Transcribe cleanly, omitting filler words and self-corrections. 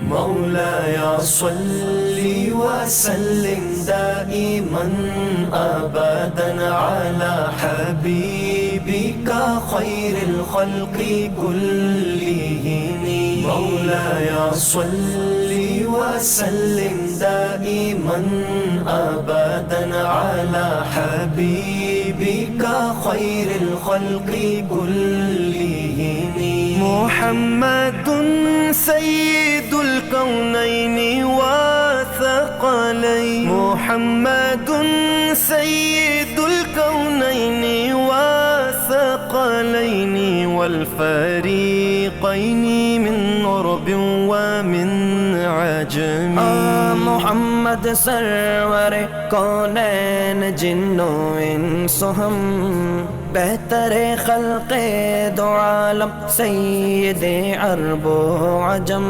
مولاي صل وسلم دائما أبدا على حبيبك خير الخلق كلهم. مولاي صل وسلم دائما أبدا على حبيبك خير الخلق كلهم. محمد سيد الكونين وثقلين، محمد سيد الكونين وثقلين والفريقين من عرب ومن عجم. محمد سرور کونین جن و انس ہم، بہتر خلق دو عالم سید عرب و عجم.